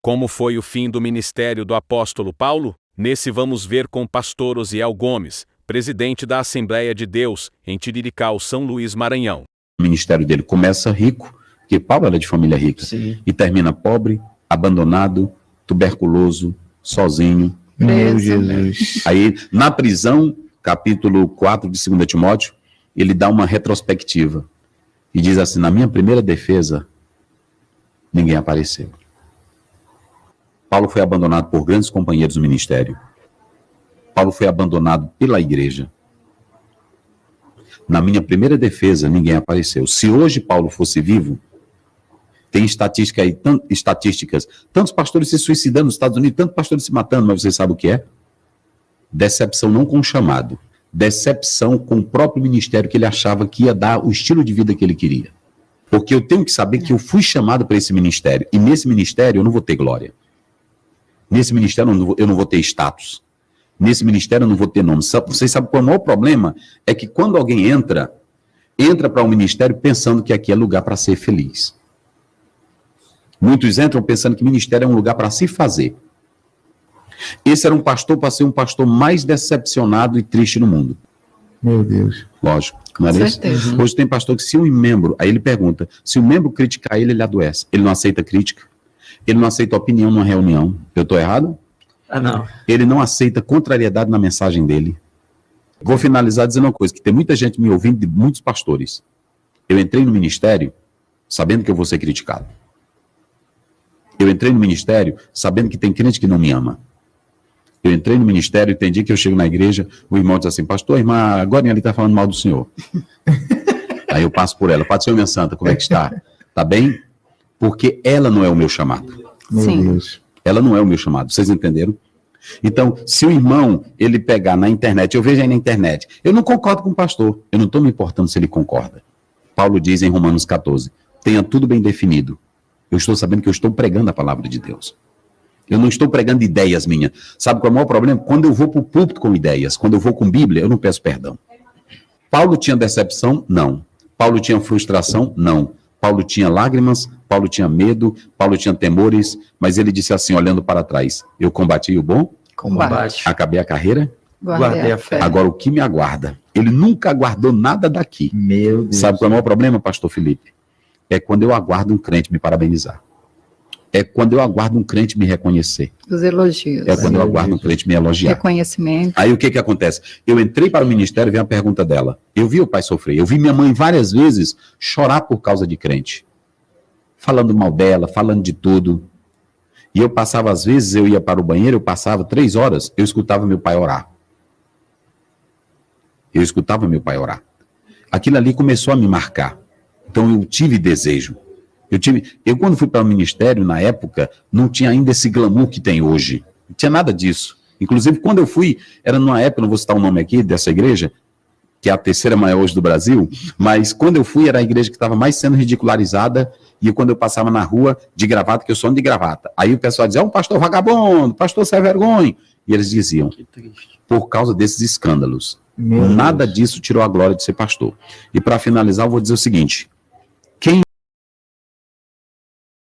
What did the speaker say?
Como foi o fim do ministério do apóstolo Paulo? Nesse vamos ver com o pastor Osiel Gomes, presidente da Assembleia de Deus, em Tirirical, São Luís, Maranhão. O ministério dele começa rico, porque Paulo era de família rica, Sim. e termina pobre, abandonado, tuberculoso, sozinho. Meu Jesus. Aí, na prisão, capítulo 4 de 2 Timóteo, ele dá uma retrospectiva e diz assim: na minha primeira defesa, ninguém apareceu. Paulo foi abandonado por grandes companheiros do ministério. Paulo foi abandonado pela igreja. Na minha primeira defesa, ninguém apareceu. Se hoje Paulo fosse vivo, tem estatística aí, estatísticas, tantos pastores se suicidando nos Estados Unidos, tantos pastores se matando, mas você sabe o que é? Decepção não com o chamado, decepção com o próprio ministério que ele achava que ia dar o estilo de vida que ele queria. Porque eu tenho que saber que eu fui chamado para esse ministério, e nesse ministério eu não vou ter glória. Nesse ministério eu não vou ter status. Nesse ministério eu não vou ter nome. Vocês sabem qual é o maior problema? É que quando alguém entra para um ministério pensando que aqui é lugar para ser feliz. Muitos entram pensando que ministério é um lugar para se fazer. Esse era um pastor para ser um pastor mais decepcionado e triste no mundo. Meu Deus. Lógico, não é isso? Hoje tem pastor que se um membro, aí ele pergunta, se o membro criticar ele, ele adoece. Ele não aceita crítica. Ele não aceita opinião numa reunião. Eu estou errado? Não. Ele não aceita contrariedade na mensagem dele. Vou finalizar dizendo uma coisa, que tem muita gente me ouvindo, de muitos pastores. Eu entrei no ministério sabendo que eu vou ser criticado. Eu entrei no ministério sabendo que tem crente que não me ama. Eu entrei no ministério e tem dia que eu chego na igreja, o irmão diz assim: pastor, irmã, agora ali está falando mal do senhor. Aí eu passo por ela: Pai do Senhor, minha santa, como é que está? Está bem? Porque ela não é o meu chamado. Meu Deus. Ela não é o meu chamado, vocês entenderam? Então, se o irmão, ele pegar na internet, eu vejo aí na internet, eu não concordo com o pastor, eu não estou me importando se ele concorda. Paulo diz em Romanos 14, tenha tudo bem definido. Eu estou sabendo que eu estou pregando a palavra de Deus. Eu não estou pregando ideias minhas. Sabe qual é o maior problema? Quando eu vou para o púlpito com ideias, quando eu vou com Bíblia, eu não peço perdão. Paulo tinha decepção? Não. Paulo tinha frustração? Não. Paulo tinha lágrimas, Paulo tinha medo, Paulo tinha temores, mas ele disse assim, olhando para trás: eu combati o bom Combate. Acabei a carreira, Guardei a fé. agora o que me aguarda? Ele nunca aguardou nada daqui. Meu Deus. Sabe qual é o maior problema, pastor Felipe? É quando eu aguardo um crente me parabenizar. É quando eu aguardo um crente me reconhecer. Os elogios. É quando eu aguardo um crente me elogiar. Reconhecimento. Aí o que acontece? Eu entrei para o ministério e veio a pergunta dela. Eu vi o pai sofrer. Eu vi minha mãe várias vezes chorar por causa de crente. Falando mal dela, falando de tudo. E eu passava, às vezes, eu ia para o banheiro, eu passava 3 horas, eu escutava meu pai orar. Eu escutava meu pai orar. Aquilo ali começou a me marcar. Então eu tive desejo. Eu quando fui para o ministério, na época, não tinha ainda esse glamour que tem hoje. Não tinha nada disso. Inclusive, quando eu fui, era numa época, não vou citar o nome aqui dessa igreja, que é a terceira maior hoje do Brasil, mas quando eu fui, era a igreja que estava mais sendo ridicularizada, e quando eu passava na rua, de gravata, que eu sou de gravata. Aí o pessoal dizia: um pastor vagabundo, pastor sem vergonha. E eles diziam, por causa desses escândalos. Nada disso tirou a glória de ser pastor. E para finalizar, eu vou dizer o seguinte: